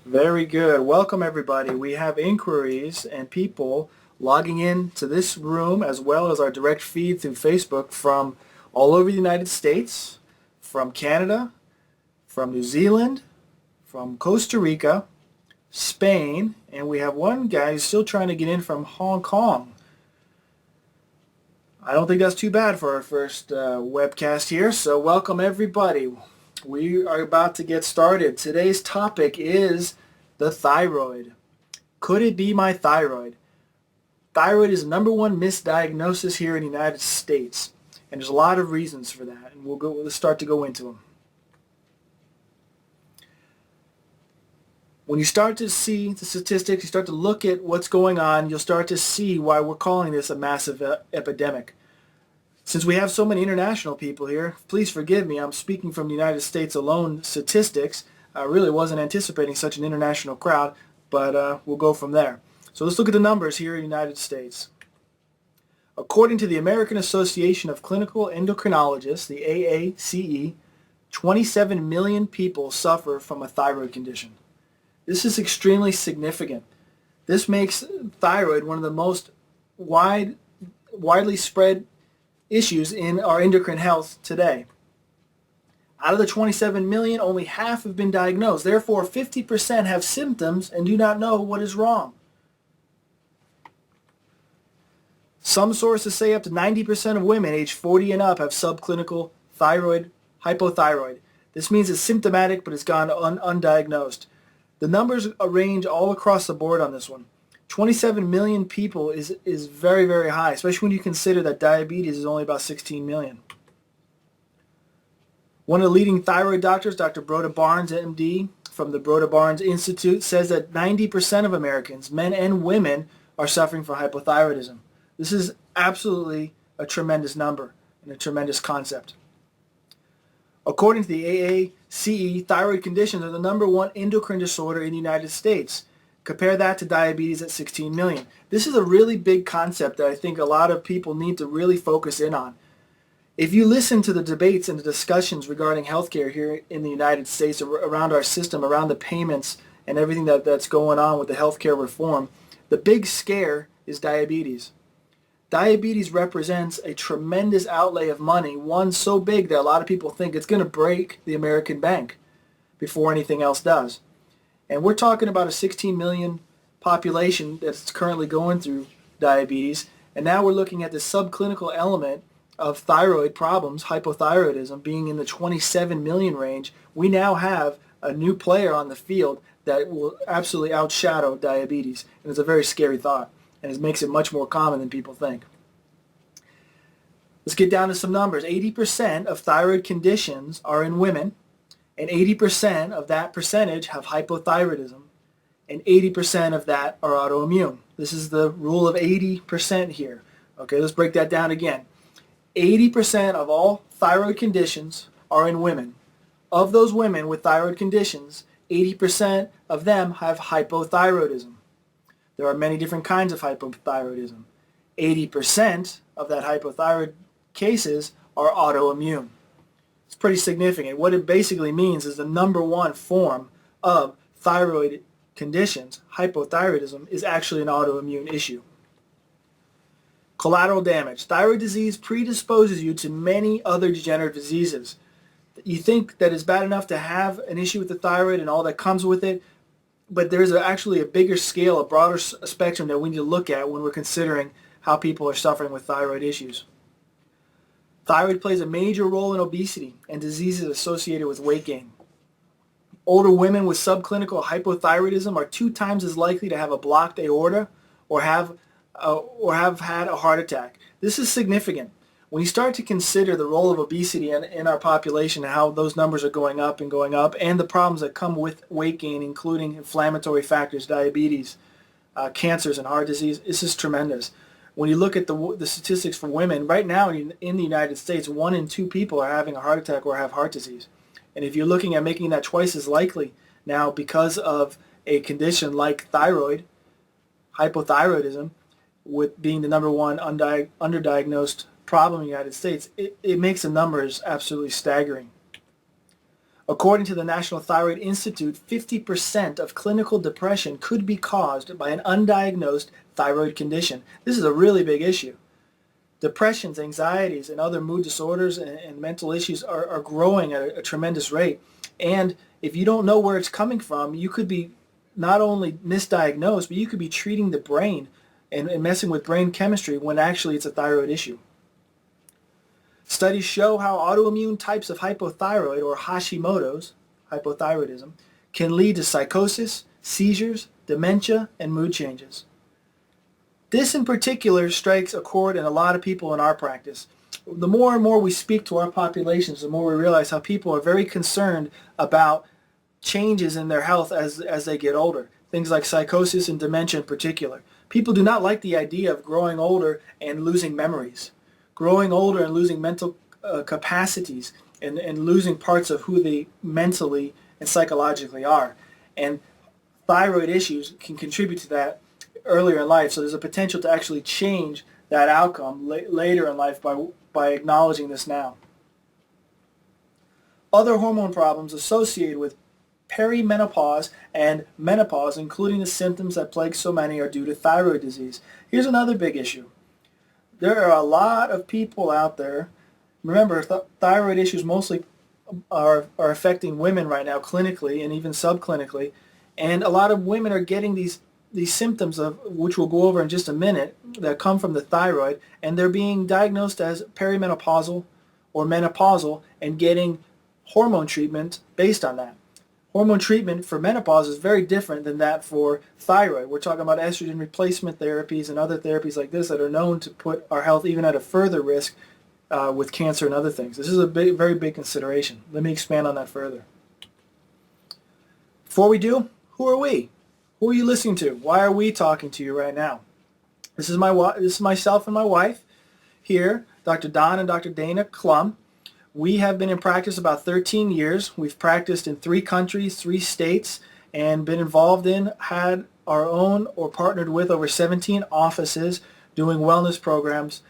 Very good. Welcome, everybody. We have inquiries and people logging in to this room as well as our direct feed through Facebook from all over the United States, from Canada, from New Zealand, from Costa Rica, Spain, and we have one guy who's still trying to get in from Hong Kong. I don't think that's too bad for our first webcast here, so welcome, everybody. We are about to get started. Today's topic is the thyroid. Could it be my thyroid? Thyroid is the number one misdiagnosis here in the United States, and there's a lot of reasons for that, and let's start to go into them. When you start to see the statistics, you start to look at what's going on, you'll start to see why we're calling this a massive epidemic. Since we have so many international people here, please forgive me, I'm speaking from the United States alone statistics. I really wasn't anticipating such an international crowd, but we'll go from there. So let's look at the numbers here in the United States. According to the American Association of Clinical Endocrinologists, the AACE, 27 million people suffer from a thyroid condition. This is extremely significant. This makes thyroid one of the most widely spread issues in our endocrine health today. Out of the 27 million, only half have been diagnosed. Therefore, 50% have symptoms and do not know what is wrong. Some sources say up to 90% of women aged 40 and up have subclinical thyroid hypothyroid. This means it's symptomatic, but it's gone undiagnosed. The numbers range all across the board on this one. 27 million people is very, very high, especially when you consider that diabetes is only about 16 million. One of the leading thyroid doctors, Dr. Broda Barnes, MD, from the Broda Barnes Institute, says that 90% of Americans, men and women, are suffering from hypothyroidism. This is absolutely a tremendous number and a tremendous concept. According to the AACE, thyroid conditions are the number one endocrine disorder in the United States. Compare that to diabetes at 16 million. This is a really big concept that I think a lot of people need to really focus in on. If you listen to the debates and the discussions regarding healthcare here in the United States, around our system, around the payments and everything that's going on with the healthcare reform, the big scare is diabetes. Diabetes represents a tremendous outlay of money, one so big that a lot of people think it's going to break the American bank before anything else does. And we're talking about a 16 million population that's currently going through diabetes, and now we're looking at the subclinical element of thyroid problems, hypothyroidism, being in the 27 million range. We now have a new player on the field that will absolutely outshadow diabetes, and it's a very scary thought. And it makes it much more common than people think. Let's get down to some numbers. 80% of thyroid conditions are in women, and 80% of that percentage have hypothyroidism, and 80% of that are autoimmune. This is the rule of 80% here. Okay, let's break that down again. 80% of all thyroid conditions are in women. Of those women with thyroid conditions, 80% of them have hypothyroidism. There are many different kinds of hypothyroidism. 80% of that hypothyroid cases are autoimmune. It's pretty significant. What it basically means is the number one form of thyroid conditions, hypothyroidism, is actually an autoimmune issue. Collateral damage. Thyroid disease predisposes you to many other degenerative diseases. You think that it's bad enough to have an issue with the thyroid and all that comes with it, but there's actually a bigger scale, a broader spectrum that we need to look at when we're considering how people are suffering with thyroid issues. Thyroid plays a major role in obesity and diseases associated with weight gain. Older women with subclinical hypothyroidism are 2 times as likely to have a blocked aorta or have had a heart attack. This is significant. When you start to consider the role of obesity in our population and how those numbers are going up, and the problems that come with weight gain, including inflammatory factors, diabetes, cancers, and heart disease, this is tremendous. When you look at the statistics for women, right now in the United States, 1 in 2 people are having a heart attack or have heart disease. And if you're looking at making that twice as likely now because of a condition like thyroid, hypothyroidism, with being the number one underdiagnosed problem in the United States, it makes the numbers absolutely staggering. According to the National Thyroid Institute, 50% of clinical depression could be caused by an undiagnosed thyroid condition. This is a really big issue. Depressions, anxieties, and other mood disorders and mental issues are growing at a tremendous rate. And if you don't know where it's coming from, you could be not only misdiagnosed, but you could be treating the brain and messing with brain chemistry when actually it's a thyroid issue. Studies show how autoimmune types of hypothyroid, or Hashimoto's, hypothyroidism, can lead to psychosis, seizures, dementia, and mood changes. This in particular strikes a chord in a lot of people in our practice. The more and more we speak to our populations, the more we realize how people are very concerned about changes in their health as they get older. Things like psychosis and dementia in particular. People do not like the idea of growing older and losing memories. Growing older and losing mental capacities and losing parts of who they mentally and psychologically are. And thyroid issues can contribute to that earlier in life, so there's a potential to actually change that outcome later in life by acknowledging this now. Other hormone problems associated with perimenopause and menopause, including the symptoms that plague so many, are due to thyroid disease. Here's another big issue. There are a lot of people out there. Remember, thyroid issues mostly are affecting women right now clinically and even subclinically, and a lot of women are getting these symptoms, of which we'll go over in just a minute, that come from the thyroid, and they're being diagnosed as perimenopausal or menopausal and getting hormone treatment based on that. Hormone treatment for menopause is very different than that for thyroid. We're talking about estrogen replacement therapies and other therapies like this that are known to put our health even at a further risk with cancer and other things. This is a very big consideration. Let me expand on that further. Before we do, who are we? Who are you listening to? Why are we talking to you right now? This is myself and my wife here, Dr. Don and Dr. Dana Clum. We have been in practice about 13 years. We've practiced in 3 countries, 3 states, and been involved in, had our own or partnered with over 17 offices doing wellness programs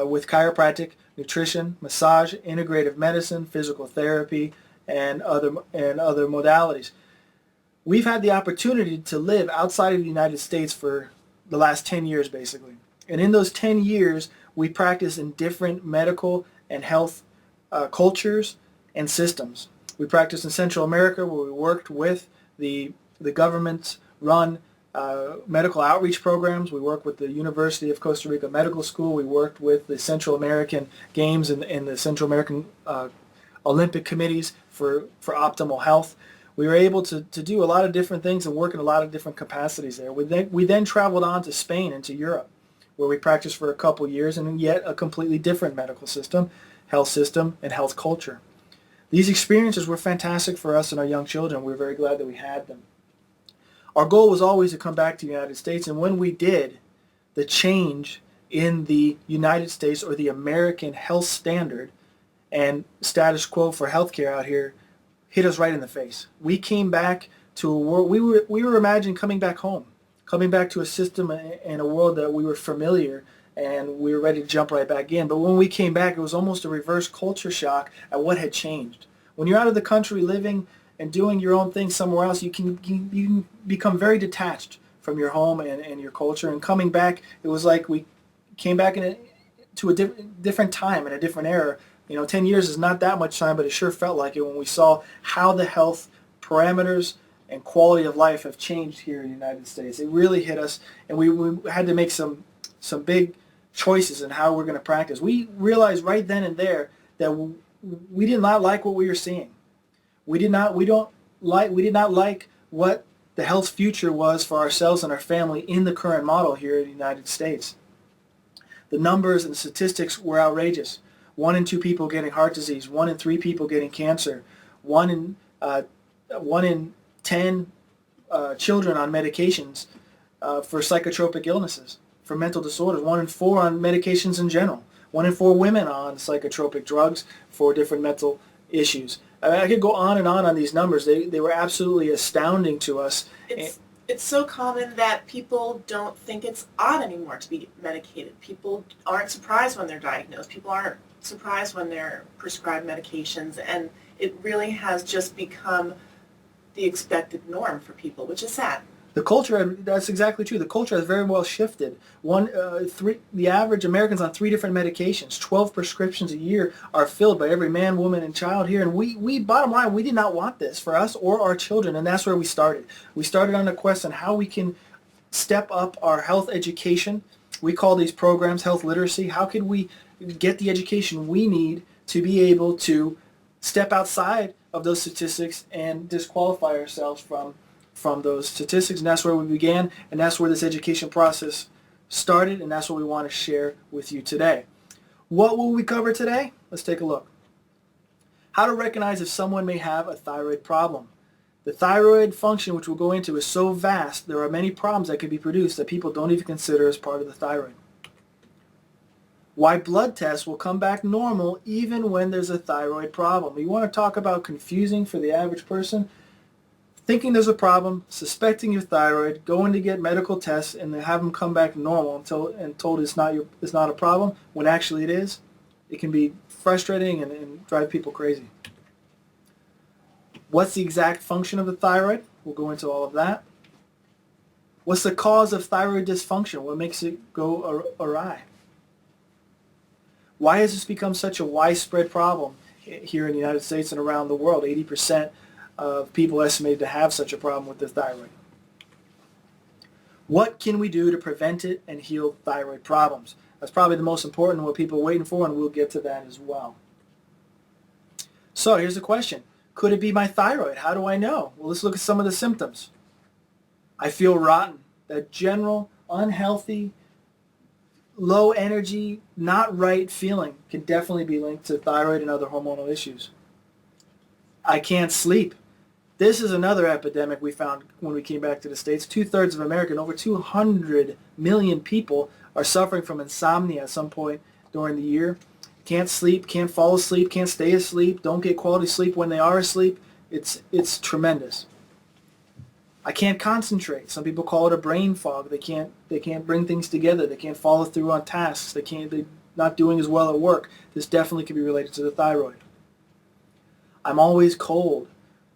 with chiropractic, nutrition, massage, integrative medicine, physical therapy, and other modalities. We've had the opportunity to live outside of the United States for the last 10 years, basically. And in those 10 years, we practiced in different medical and health cultures and systems. We practiced in Central America, where we worked with the government-run medical outreach programs. We worked with the University of Costa Rica Medical School. We worked with the Central American Games and the Central American Olympic committees for optimal health. We were able to do a lot of different things and work in a lot of different capacities there. We then traveled on to Spain and to Europe, where we practiced for a couple years in yet a completely different medical system, health system, and health culture. These experiences were fantastic for us and our young children. We're very glad that we had them. Our goal was always to come back to the United States, and when we did, the change in the United States, or the American health standard and status quo for healthcare out here, hit us right in the face. We came back to a world, we were imagining coming back home, coming back to a system and a world that we were familiar, and we were ready to jump right back in. But when we came back, it was almost a reverse culture shock at what had changed. When you're out of the country living and doing your own thing somewhere else, you can become very detached from your home and your culture. And coming back, it was like we came back to a different time and a different era. 10 years is not that much time, but it sure felt like it when we saw how the health parameters and quality of life have changed here in the United States. It really hit us, and we had to make some big choices in how we're going to practice. We realized right then and there that we did not like what we were seeing. We did not like what the health future was for ourselves and our family in the current model here in the United States. The numbers and statistics were outrageous. 1 in 2 people getting heart disease, 1 in 3 people getting cancer, 1 in 10 children on medications for psychotropic illnesses, for mental disorders, 1 in 4 on medications in general, 1 in 4 women on psychotropic drugs for different mental issues. I could go on and on these numbers. They were absolutely astounding to us. It's so common that people don't think it's odd anymore to be medicated. People aren't surprised when they're diagnosed. People aren't surprised when they're prescribed medications. And it really has just become the expected norm for people, which is sad. The culture, that's exactly true. The culture has very well shifted. The average American's on 3 different medications. 12 prescriptions a year are filled by every man, woman, and child here. And we bottom line, we did not want this for us or our children. And that's where we started. We started on a quest on how we can step up our health education. We call these programs health literacy. How can we get the education we need to be able to step outside of those statistics and disqualify ourselves from those statistics? And that's where we began, and that's where this education process started, and that's what we want to share with you today. What will we cover today? Let's take a look. How to recognize if someone may have a thyroid problem. The thyroid function, which we'll go into, is so vast, there are many problems that can be produced that people don't even consider as part of the thyroid. Why blood tests will come back normal even when there's a thyroid problem. You want to talk about confusing for the average person? Thinking there's a problem, suspecting your thyroid, going to get medical tests, and then have them come back normal and told it's not a problem, when actually it is. It can be frustrating and drive people crazy. What's the exact function of the thyroid? We'll go into all of that. What's the cause of thyroid dysfunction? What makes it go awry? Why has this become such a widespread problem here in the United States and around the world? 80% of people estimated to have such a problem with their thyroid. What can we do to prevent it and heal thyroid problems? That's probably the most important, what people are waiting for, and we'll get to that as well. So here's the question. Could it be my thyroid? How do I know? Well, let's look at some of the symptoms. I feel rotten. That general, unhealthy, low energy, not right feeling can definitely be linked to thyroid and other hormonal issues. I can't sleep. This is another epidemic we found when we came back to the States. 2/3 of America, over 200 million people, are suffering from insomnia at some point during the year. Can't sleep, can't fall asleep, can't stay asleep, don't get quality sleep when they are asleep. It's tremendous. I can't concentrate. Some people call it a brain fog. They can't bring things together. They can't follow through on tasks. They're not doing as well at work. This definitely can be related to the thyroid. I'm always cold.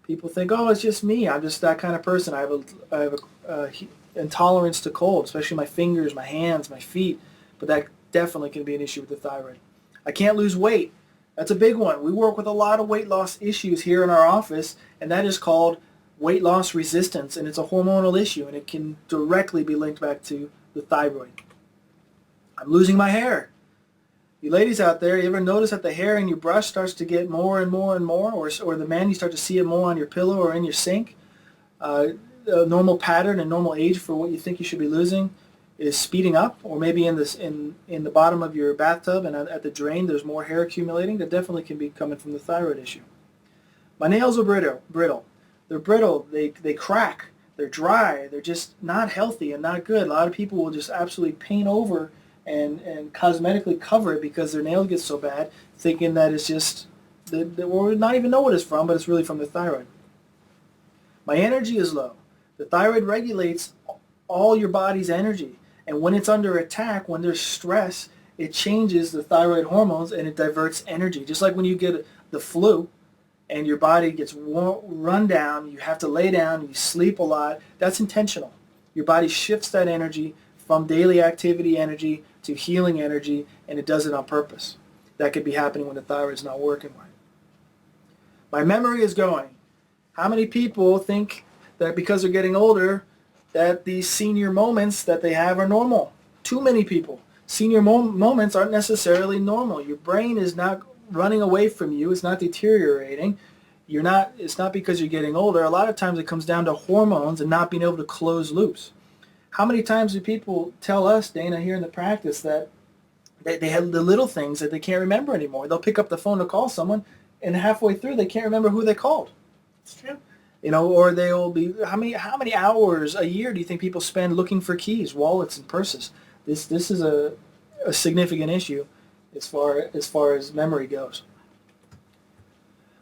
People think, oh, it's just me. I'm just that kind of person. I have a intolerance to cold, especially my fingers, my hands, my feet. But that definitely can be an issue with the thyroid. I can't lose weight. That's a big one. We work with a lot of weight loss issues here in our office, and that is called weight loss resistance, and it's a hormonal issue, and it can directly be linked back to the thyroid. I'm losing my hair. You ladies out there, you ever notice that the hair in your brush starts to get more and more and more, or the man, you start to see it more on your pillow or in your sink? A normal pattern and normal age for what you think you should be losing is speeding up, or maybe in the bottom of your bathtub and at the drain there's more hair accumulating. That definitely can be coming from the thyroid issue. My nails are brittle. They're brittle, they crack, they're dry, they're just not healthy and not good. A lot of people will just absolutely paint over and cosmetically cover it because their nails get so bad, thinking that it's just, or not even know what it's from, but it's really from the thyroid. My energy is low. The thyroid regulates all your body's energy, and when it's under attack, when there's stress, it changes the thyroid hormones and it diverts energy. Just like when you get the flu, and your body gets run down, you have to lay down, you sleep a lot, that's intentional. Your body shifts that energy from daily activity energy to healing energy, and it does it on purpose. That could be happening when the thyroid's not working right. My memory is going. How many people think that because they're getting older that these senior moments that they have are normal? Too many people. Senior moments aren't necessarily normal. Your brain is not running away from you. It's not deteriorating. It's not because you're getting older. A lot of times it comes down to hormones and not being able to close loops. How many times do people tell us, Dana, here in the practice, that they have the little things that they can't remember anymore? They'll pick up the phone to call someone, and halfway through they can't remember who they called. It's true. Or they'll be, how many hours a year do you think people spend looking for keys, wallets, and purses? This is a significant issue as far as memory goes.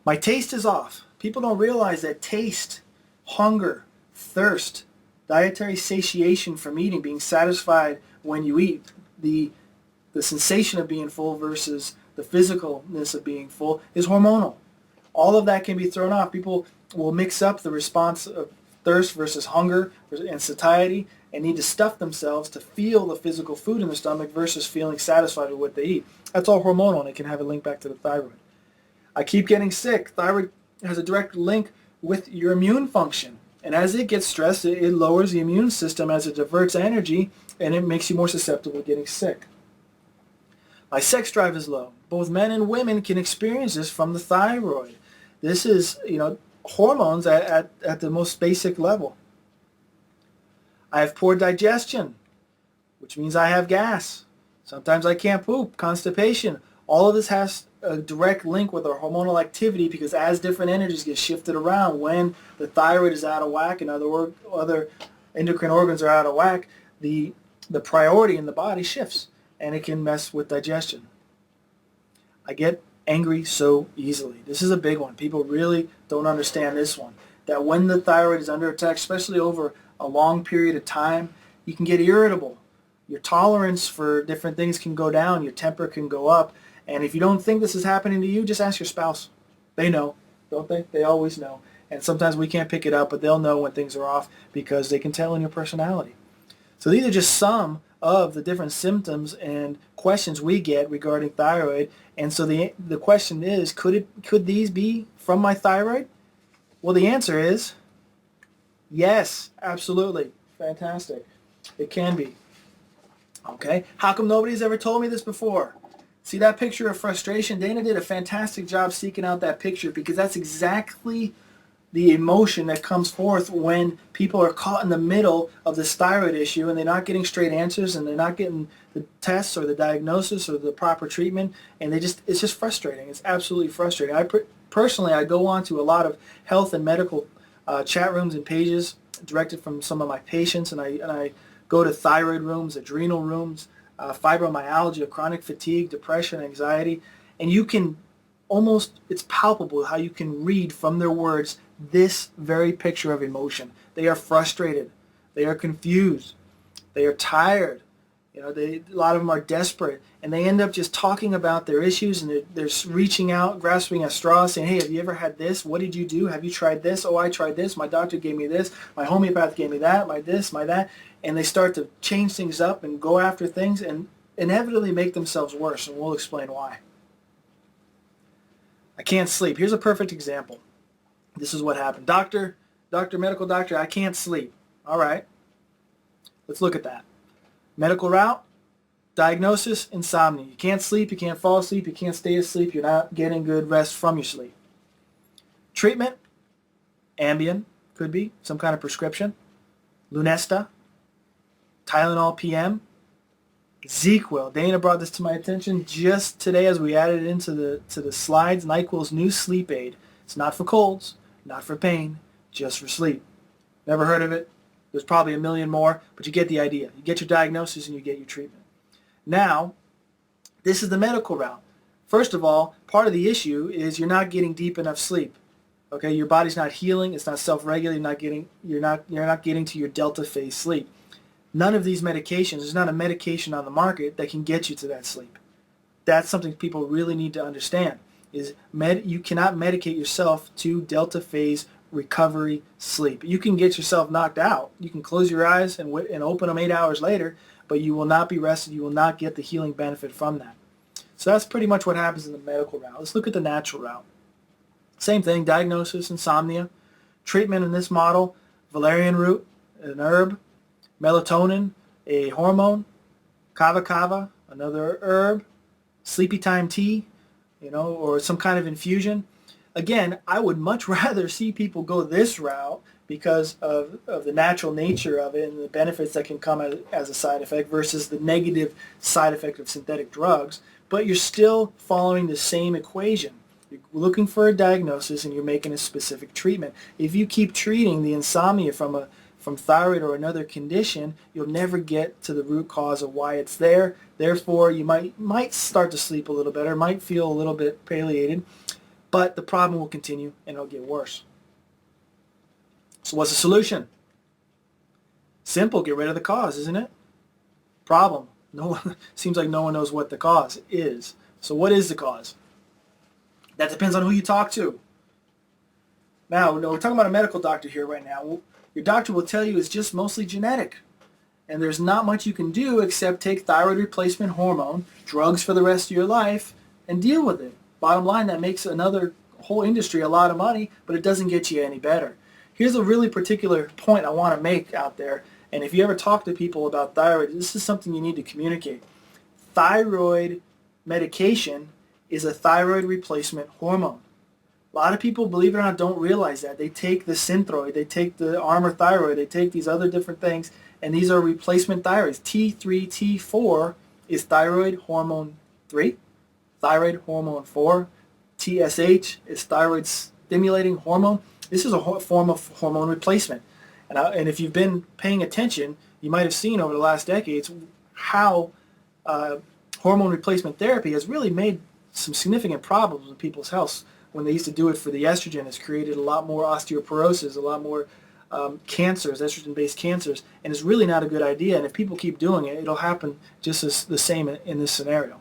My taste is off. People don't realize that taste, hunger, thirst, dietary satiation from eating, being satisfied when you eat, the sensation of being full versus the physicalness of being full is hormonal. All of that can be thrown off. People will mix up the response of thirst versus hunger and satiety and need to stuff themselves to feel the physical food in their stomach versus feeling satisfied with what they eat. That's all hormonal, and it can have a link back to the thyroid. I keep getting sick. Thyroid has a direct link with your immune function. And as it gets stressed, it lowers the immune system as it diverts energy, and it makes you more susceptible to getting sick. My sex drive is low. Both men and women can experience this from the thyroid. This is, hormones at the most basic level. I have poor digestion, which means I have gas. Sometimes I can't poop, constipation. All of this has a direct link with our hormonal activity because as different energies get shifted around, when the thyroid is out of whack and other endocrine organs are out of whack, the priority in the body shifts and it can mess with digestion. I get angry so easily. This is a big one. People really don't understand this one. That when the thyroid is under attack, especially over a long period of time, you can get irritable. Your tolerance for different things can go down. Your temper can go up. And if you don't think this is happening to you, just ask your spouse. They know, don't they? They always know. And sometimes we can't pick it up, but they'll know when things are off because they can tell in your personality. So these are just some of the different symptoms and questions we get regarding thyroid. And so the question is, could these be from my thyroid? Well, the answer is yes, absolutely. Fantastic. It can be. Okay. How come nobody's ever told me this before? See that picture of frustration? Dana did a fantastic job seeking out that picture because that's exactly the emotion that comes forth when people are caught in the middle of this thyroid issue and they're not getting straight answers and they're not getting the tests or the diagnosis or the proper treatment, and it's just frustrating. It's absolutely frustrating. Personally, I go on to a lot of health and medical chat rooms and pages directed from some of my patients, and I go to thyroid rooms, adrenal rooms, fibromyalgia, chronic fatigue, depression, anxiety, and you can it's palpable how you can read from their words this very picture of emotion. They are frustrated. They are confused. They are tired. A lot of them are desperate, and they end up just talking about their issues, and they're reaching out, grasping at straws, saying, hey, have you ever had this? What did you do? Have you tried this? Oh, I tried this. My doctor gave me this. My homeopath gave me that, my this, my that. And they start to change things up and go after things and inevitably make themselves worse, and we'll explain why. I can't sleep. Here's a perfect example. This is what happened. Medical doctor, I can't sleep. All right. Let's look at that. Medical route, diagnosis, insomnia. You can't sleep, you can't fall asleep, you can't stay asleep, you're not getting good rest from your sleep. Treatment, Ambien, could be, some kind of prescription. Lunesta, Tylenol PM, ZzzQuil. Dana brought this to my attention just today as we added it into the slides. NyQuil's new sleep aid. It's not for colds, not for pain, just for sleep. Never heard of it. There's probably a million more, but you get the idea. You get your diagnosis and you get your treatment. Now, this is the medical route. First of all, part of the issue is you're not getting deep enough sleep. Okay, your body's not healing. It's not self-regulating. You're not getting to your delta phase sleep. None of these medications, there's not a medication on the market that can get you to that sleep. That's something people really need to understand. You cannot medicate yourself to delta phase recovery sleep. You can get yourself knocked out. You can close your eyes and open them 8 hours later, but you will not be rested. You will not get the healing benefit from that. So that's pretty much what happens in the medical route. Let's look at the natural route. Same thing, diagnosis, insomnia. Treatment in this model, valerian root, an herb, melatonin, a hormone, kava kava, another herb, sleepy time tea, or some kind of infusion. Again, I would much rather see people go this route because of the natural nature of it and the benefits that can come as a side effect versus the negative side effect of synthetic drugs. But you're still following the same equation. You're looking for a diagnosis and you're making a specific treatment. If you keep treating the insomnia from thyroid or another condition, you'll never get to the root cause of why it's there. Therefore, you might start to sleep a little better, might feel a little bit palliated, but the problem will continue and it'll get worse. So what's the solution? Simple, get rid of the cause, isn't it? Problem. Seems like no one knows what the cause is. So what is the cause? That depends on who you talk to. Now, no, we're talking about a medical doctor here right now. Your doctor will tell you it's just mostly genetic. And there's not much you can do except take thyroid replacement hormone, drugs for the rest of your life, and deal with it. Bottom line, that makes another whole industry a lot of money, but it doesn't get you any better. Here's a really particular point I want to make out there. And if you ever talk to people about thyroid, this is something you need to communicate. Thyroid medication is a thyroid replacement hormone. A lot of people, believe it or not, don't realize that. They take the Synthroid, they take the Armour Thyroid, they take these other different things, and these are replacement thyroids. T3, T4 is thyroid hormone 3, thyroid hormone 4, TSH is thyroid stimulating hormone. This is a form of hormone replacement. And if you've been paying attention, you might have seen over the last decades how hormone replacement therapy has really made some significant problems in people's health. When they used to do it for the estrogen, it's created a lot more osteoporosis, a lot more cancers, estrogen-based cancers, and it's really not a good idea. And if people keep doing it, it'll happen just as the same in this scenario.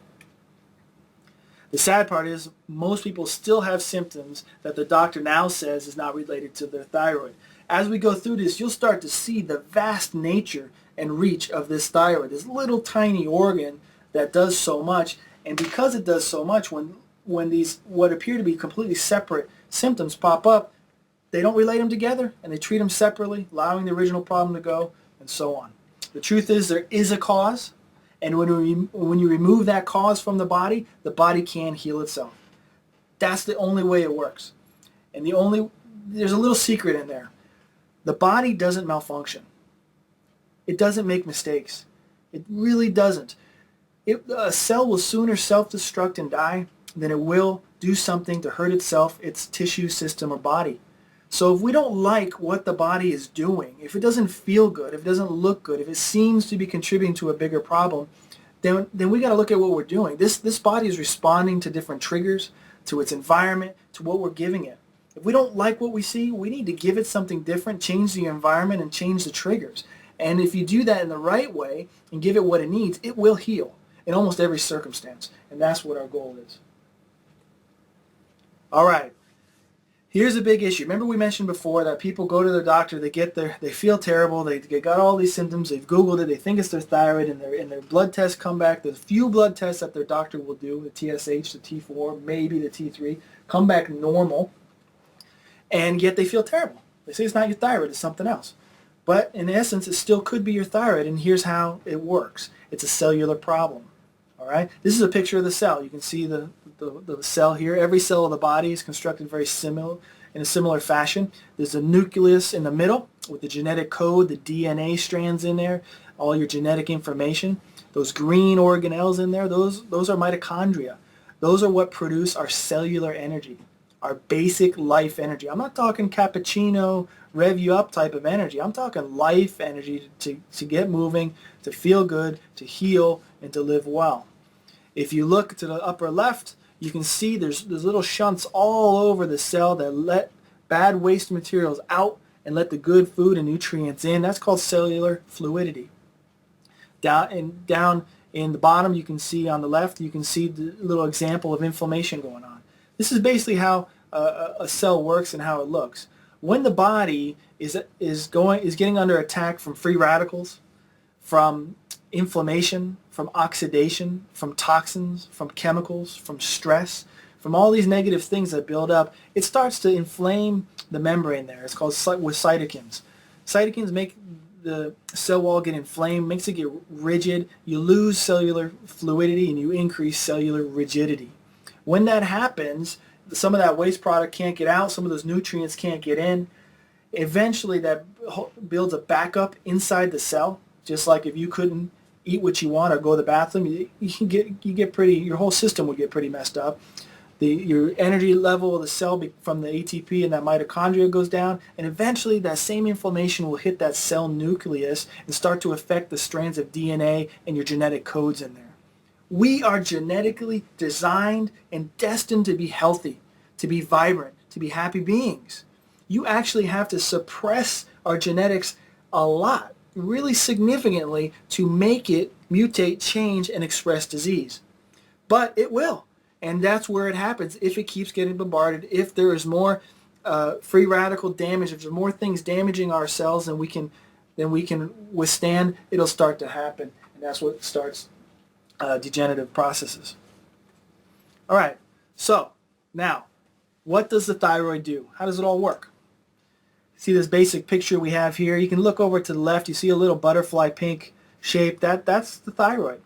The sad part is most people still have symptoms that the doctor now says is not related to their thyroid. As we go through this, you'll start to see the vast nature and reach of this thyroid, this little tiny organ that does so much. And because it does so much, when these what appear to be completely separate symptoms pop up, they don't relate them together and they treat them separately, allowing the original problem to go, and so on. The truth is there is a cause, and when you remove that cause from the body can heal itself. That's the only way it works. And there's a little secret in there. The body doesn't malfunction. It doesn't make mistakes. It really doesn't. A cell will sooner self-destruct and die than it will do something to hurt itself, its tissue, system, or body. So if we don't like what the body is doing, if it doesn't feel good, if it doesn't look good, if it seems to be contributing to a bigger problem, then we got to look at what we're doing. This body is responding to different triggers, to its environment, to what we're giving it. If we don't like what we see, we need to give it something different, change the environment, and change the triggers. And if you do that in the right way and give it what it needs, it will heal in almost every circumstance. And that's what our goal is. All right. Here's a big issue. Remember we mentioned before that people go to their doctor, they feel terrible, they got all these symptoms, they've Googled it, they think it's their thyroid, and their blood tests come back. The few blood tests that their doctor will do, the TSH, the T4, maybe the T3, come back normal, and yet they feel terrible. They say it's not your thyroid, it's something else. But in essence, it still could be your thyroid, and here's how it works. It's a cellular problem. All right. This is a picture of the cell. You can see the cell here. Every cell of the body is constructed very similar, in a similar fashion. There's a nucleus in the middle with the genetic code, the DNA strands in there, all your genetic information. Those green organelles in there, those are mitochondria. Those are what produce our cellular energy, our basic life energy. I'm not talking cappuccino, rev you up type of energy. I'm talking life energy to get moving, to feel good, to heal, and to live well. If you look to the upper left, you can see there's little shunts all over the cell that let bad waste materials out and let the good food and nutrients in. That's called cellular fluidity. Down in the bottom, you can see on the left, you can see the little example of inflammation going on. This is basically how a cell works and how it looks. When the body is getting under attack from free radicals, from inflammation, from oxidation, from toxins, from chemicals, from stress, from all these negative things that build up, it starts to inflame the membrane there. It's called with cytokines. Cytokines make the cell wall get inflamed, makes it get rigid. You lose cellular fluidity and you increase cellular rigidity. When that happens, some of that waste product can't get out, some of those nutrients can't get in. Eventually that builds a backup inside the cell, just like if you couldn't eat what you want or go to the bathroom, your whole system would get pretty messed up. Your energy level of the cell from the ATP and that mitochondria goes down, and eventually that same inflammation will hit that cell nucleus and start to affect the strands of DNA and your genetic codes in there. We are genetically designed and destined to be healthy, to be vibrant, to be happy beings. You actually have to suppress our genetics a lot, really significantly, to make it mutate, change, and express disease. But it will. And that's where it happens if it keeps getting bombarded, if there is more free radical damage, if there's more things damaging our cells than we can withstand, it'll start to happen, and that's what starts degenerative processes. All right, so now, what does the thyroid do? How does it all work? See this basic picture we have here? You can look over to the left. You see a little butterfly pink shape. That's the thyroid.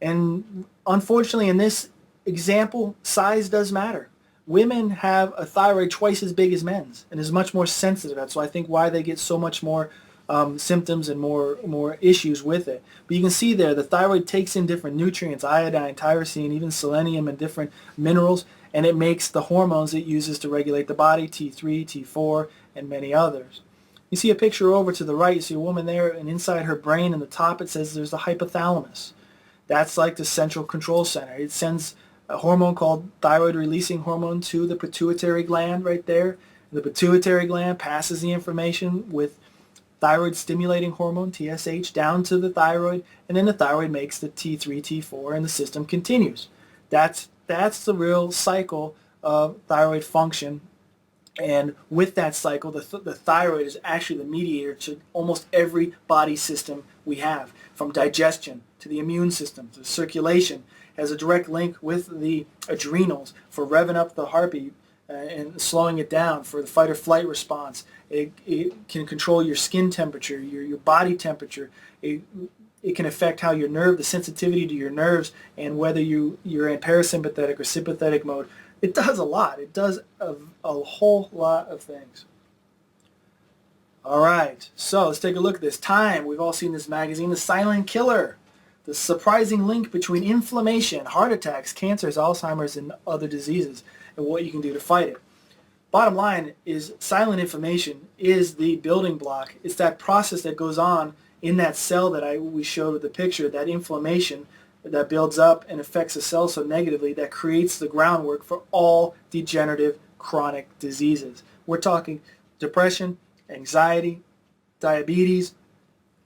And unfortunately, in this example, size does matter. Women have a thyroid twice as big as men's and is much more sensitive. That's why I think why they get so much more symptoms and more issues with it. But you can see there the thyroid takes in different nutrients, iodine, tyrosine, even selenium and different minerals, and it makes the hormones it uses to regulate the body, T3, T4, and many others. You see a picture over to the right, you see a woman there, and inside her brain in the top it says there's the hypothalamus. That's like the central control center. It sends a hormone called thyroid releasing hormone to the pituitary gland right there. The pituitary gland passes the information with thyroid stimulating hormone, TSH, down to the thyroid, and then the thyroid makes the T3, T4, and the system continues. That's the real cycle of thyroid function. And with that cycle, the thyroid is actually the mediator to almost every body system we have, from digestion to the immune system to circulation. It has a direct link with the adrenals for revving up the heartbeat and slowing it down for the fight or flight response. It can control your skin temperature, your body temperature. It can affect how the sensitivity to your nerves, and whether you're in parasympathetic or sympathetic mode. It does a lot. It does a whole lot of things. All right, so let's take a look at this. Time, we've all seen this magazine, The Silent Killer. The surprising link between inflammation, heart attacks, cancers, Alzheimer's, and other diseases, and what you can do to fight it. Bottom line is silent inflammation is the building block. It's that process that goes on in that cell that we showed with the picture, that inflammation that builds up and affects the cell so negatively that creates the groundwork for all degenerative chronic diseases. We're talking depression, anxiety, diabetes,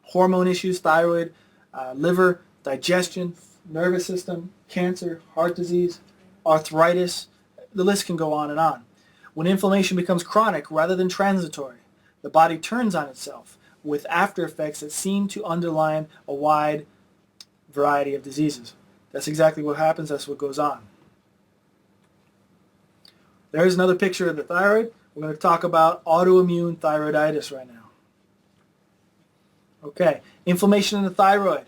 hormone issues, thyroid, liver, digestion, nervous system, cancer, heart disease, arthritis. The list can go on and on. When inflammation becomes chronic rather than transitory, the body turns on itself with after effects that seem to underline a wide variety of diseases. That's exactly what happens. That's what goes on. There's another picture of the thyroid. We're going to talk about autoimmune thyroiditis right now. Okay, inflammation in the thyroid.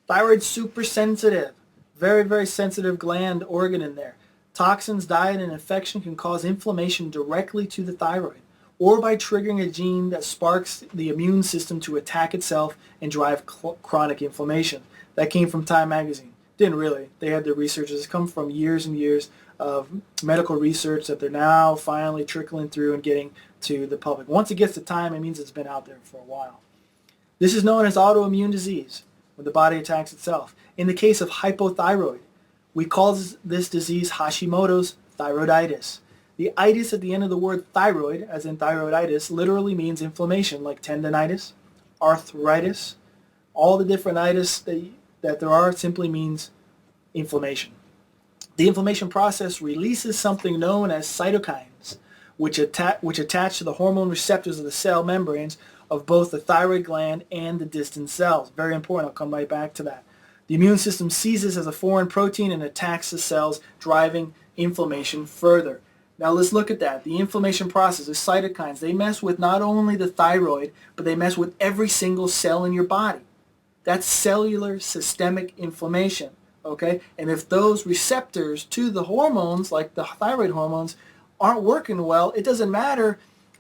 Thyroid's super sensitive. Very, very sensitive gland organ in there. Toxins, diet, and infection can cause inflammation directly to the thyroid, or by triggering a gene that sparks the immune system to attack itself and drive chronic inflammation. That came from Time magazine. Didn't really. They had their research. It's come from years and years of medical research that they're now finally trickling through and getting to the public. Once it gets to Time, it means it's been out there for a while. This is known as autoimmune disease, when the body attacks itself. In the case of hypothyroid, we call this disease Hashimoto's thyroiditis. The itis at the end of the word thyroid, as in thyroiditis, literally means inflammation, like tendinitis, arthritis. All the different itis that there are simply means inflammation. The inflammation process releases something known as cytokines, which attach to the hormone receptors of the cell membranes of both the thyroid gland and the distant cells. Very important. I'll come right back to that. The immune system sees this as a foreign protein and attacks the cells, driving inflammation further. Now let's look at that. The inflammation process, the cytokines, they mess with not only the thyroid, but they mess with every single cell in your body. That's cellular systemic inflammation, okay? And if those receptors to the hormones, like the thyroid hormones, aren't working well, it doesn't matter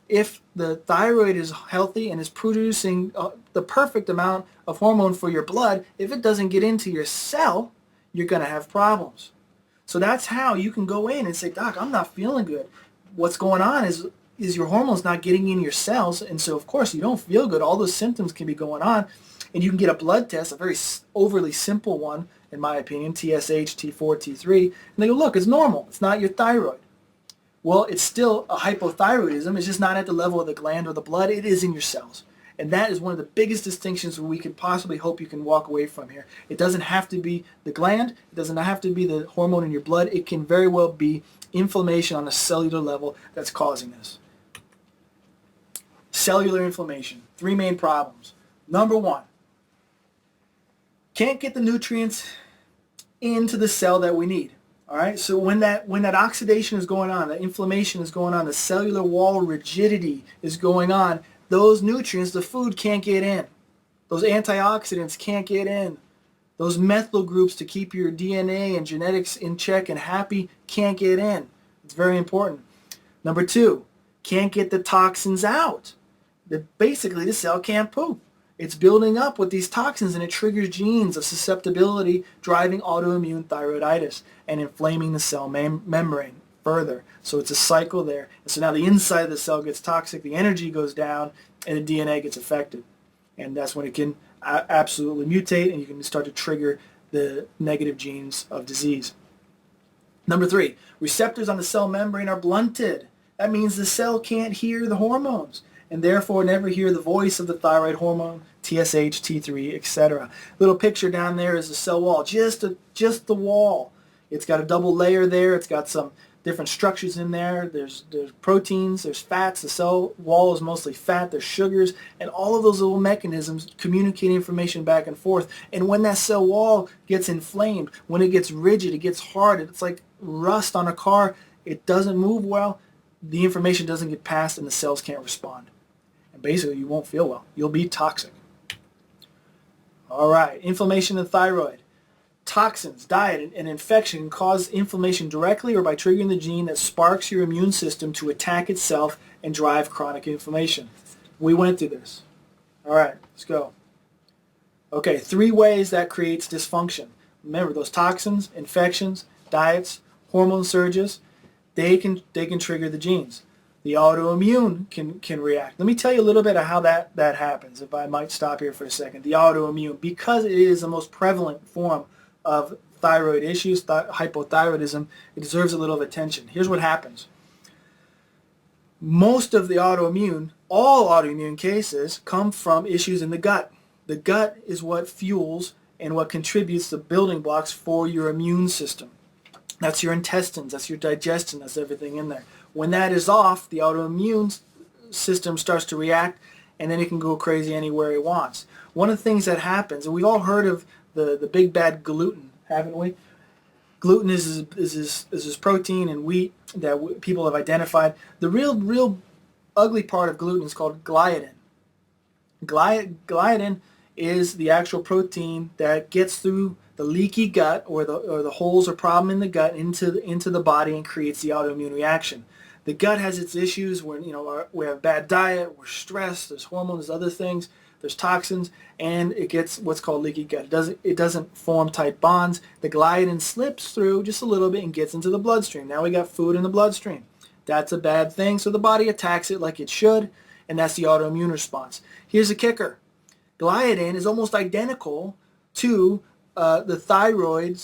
if the thyroid is healthy and is producing the perfect amount of hormone for your blood. If it doesn't get into your cell, you're going to have problems. So that's how you can go in and say, Doc, I'm not feeling good. What's going on is your hormones not getting in your cells, and so of course you don't feel good. All those symptoms can be going on, and you can get a blood test, a very overly simple one, in my opinion, TSH, T4, T3, and they go, look, it's normal. It's not your thyroid. Well, it's still a hypothyroidism. It's just not at the level of the gland or the blood. It is in your cells. And that is one of the biggest distinctions where we could possibly hope you can walk away from here. It doesn't have to be the gland. It doesn't have to be the hormone in your blood. It can very well be inflammation on a cellular level that's causing this. Cellular inflammation. 3 main problems. Number 1, can't get the nutrients into the cell that we need. All right, so when that oxidation is going on, that inflammation is going on, the cellular wall rigidity is going on, those nutrients, the food can't get in. Those antioxidants can't get in. Those methyl groups to keep your DNA and genetics in check and happy can't get in. It's very important. Number 2, can't get the toxins out. Basically, the cell can't poop. It's building up with these toxins, and it triggers genes of susceptibility, driving autoimmune thyroiditis and inflaming the cell membrane further. So it's a cycle there. And so now the inside of the cell gets toxic, the energy goes down, and the DNA gets affected. And that's when it can absolutely mutate, and you can start to trigger the negative genes of disease. Number 3, receptors on the cell membrane are blunted. That means the cell can't hear the hormones, and therefore never hear the voice of the thyroid hormone, TSH, T3, etc. Little picture down there is the cell wall, just the wall. It's got a double layer there. It's got some different structures in there. There's proteins, there's fats. The cell wall is mostly fat. There's sugars, and all of those little mechanisms communicate information back and forth. And when that cell wall gets inflamed, when it gets rigid, it gets hard. It's like rust on a car. It doesn't move well. The information doesn't get passed, and the cells can't respond. And basically, you won't feel well. You'll be toxic. All right, inflammation in the thyroid. Toxins, diet, and infection can cause inflammation directly or by triggering the gene that sparks your immune system to attack itself and drive chronic inflammation. We went through this. All right, let's go. Okay, 3 ways that creates dysfunction. Remember, those toxins, infections, diets, hormone surges, they can trigger the genes. The autoimmune can react. Let me tell you a little bit of how that happens, if I might stop here for a second. The autoimmune, because it is the most prevalent form of thyroid issues, hypothyroidism, it deserves a little attention. Here's what happens. Most of the all autoimmune cases come from issues in the gut. The gut is what fuels and what contributes the building blocks for your immune system. That's your intestines, that's your digestion, that's everything in there. When that is off, the autoimmune system starts to react, and then it can go crazy anywhere it wants. One of the things that happens, and we've all heard of the big bad gluten, haven't we? Gluten is this protein in wheat that people have identified. The real ugly part of gluten is called gliadin. Gliadin is the actual protein that gets through the leaky gut or the holes or problem in the gut into the body and creates the autoimmune reaction. The gut has its issues when we have bad diet, we're stressed, there's hormones, other things, there's toxins, and it gets what's called leaky gut. It doesn't form tight bonds. The gliadin slips through just a little bit and gets into the bloodstream. Now we got food in the bloodstream. That's a bad thing, so the body attacks it like it should, and that's the autoimmune response. Here's the kicker. Gliadin is almost identical to the thyroid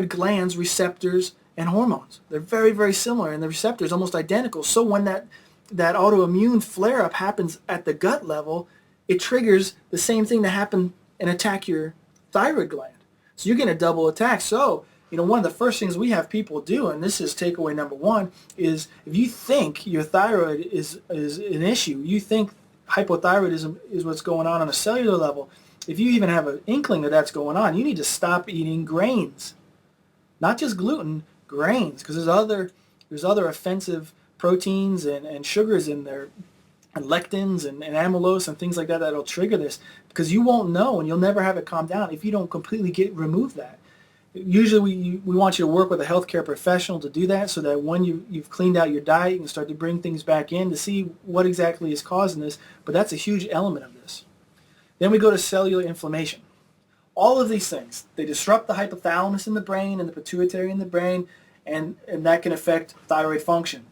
glands, receptors, and hormones. They're very, very similar, and the receptor is almost identical. So when that autoimmune flare-up happens at the gut level, it triggers the same thing to happen and attack your thyroid gland. So you're getting a double attack. So, one of the first things we have people do, and this is takeaway number 1, is if you think your thyroid is an issue, you think hypothyroidism is what's going on a cellular level, if you even have an inkling that that's going on, you need to stop eating grains. Not just gluten, grains, because there's other offensive proteins and sugars in there, and lectins and amylose and things like that that'll trigger this, because you won't know and you'll never have it calm down if you don't completely remove that. Usually we want you to work with a healthcare professional to do that, so that when you've cleaned out your diet, you can start to bring things back in to see what exactly is causing this, but that's a huge element of this. Then we go to cellular inflammation. All of these things, they disrupt the hypothalamus in the brain and the pituitary in the brain, and that can affect thyroid function.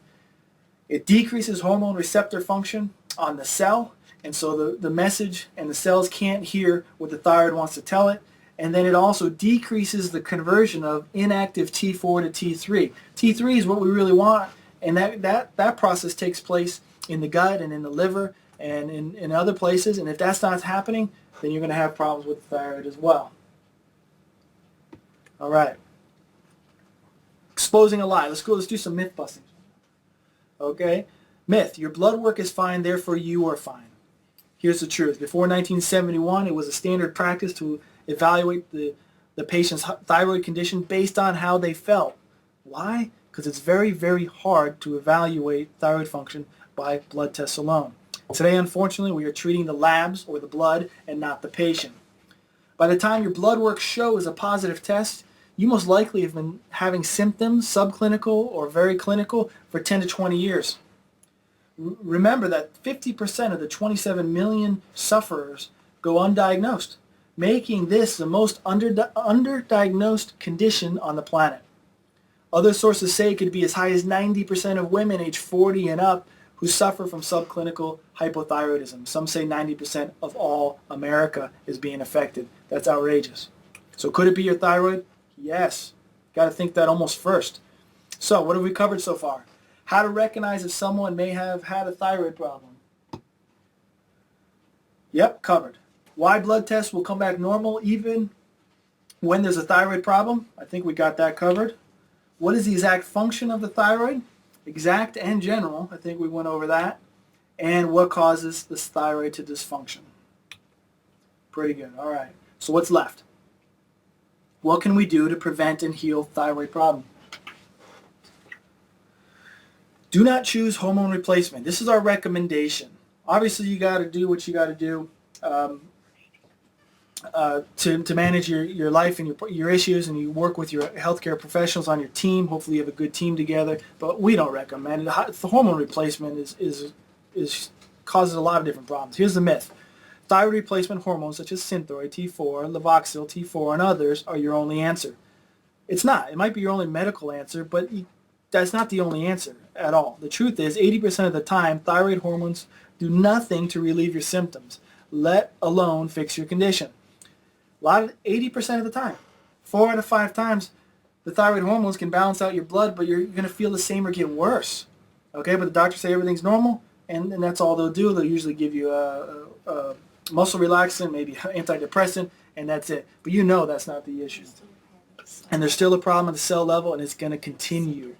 It decreases hormone receptor function on the cell, and so the message and the cells can't hear what the thyroid wants to tell it. And then it also decreases the conversion of inactive T4 to T3. T3 is what we really want, and that process takes place in the gut and in the liver and in other places. And if that's not happening, then you're going to have problems with the thyroid as well. All right. exposing a lie. Let's do some myth busting. Okay? Myth, your blood work is fine, therefore you are fine. Here's the truth. Before 1971, it was a standard practice to evaluate the patient's thyroid condition based on how they felt. Why? Because it's very, very hard to evaluate thyroid function by blood tests alone. Today, unfortunately, we are treating the labs or the blood and not the patient. By the time your blood work shows a positive test, you most likely have been having symptoms, subclinical or very clinical, for 10 to 20 years. Remember that 50% of the 27 million sufferers go undiagnosed, making this the most underdiagnosed condition on the planet. Other sources say it could be as high as 90% of women age 40 and up who suffer from subclinical hypothyroidism. Some say 90% of all America is being affected. That's outrageous. So could it be your thyroid? Yes. Got to think that almost first. So what have we covered so far? How to recognize if someone may have had a thyroid problem. Yep, covered. Why blood tests will come back normal even when there's a thyroid problem. I think we got that covered. What is the exact function of the thyroid? Exact and general. I think we went over that. And what causes this thyroid to dysfunction. Pretty good. All right. So what's left? What can we do to prevent and heal thyroid problem? Do not choose hormone replacement. This is our recommendation. Obviously, you got to do what you got to do to manage your life and your issues, and you work with your healthcare professionals on your team. Hopefully, you have a good team together. But we don't recommend it. The hormone replacement is causes a lot of different problems. Here's the myth: thyroid replacement hormones such as Synthroid, T4, Levoxyl, T4, and others are your only answer. It's not. It might be your only medical answer, but that's not the only answer at all. The truth is, 80% of the time, thyroid hormones do nothing to relieve your symptoms, let alone fix your condition. 80% of the time, 4 out of 5 times, the thyroid hormones can balance out your blood, but you're going to feel the same or get worse. Okay, but the doctors say everything's normal, and that's all they'll do. They'll usually give you a muscle relaxant, maybe antidepressant, and that's it. But you know that's not the issue. And there's still a problem at the cell level, and it's going to continue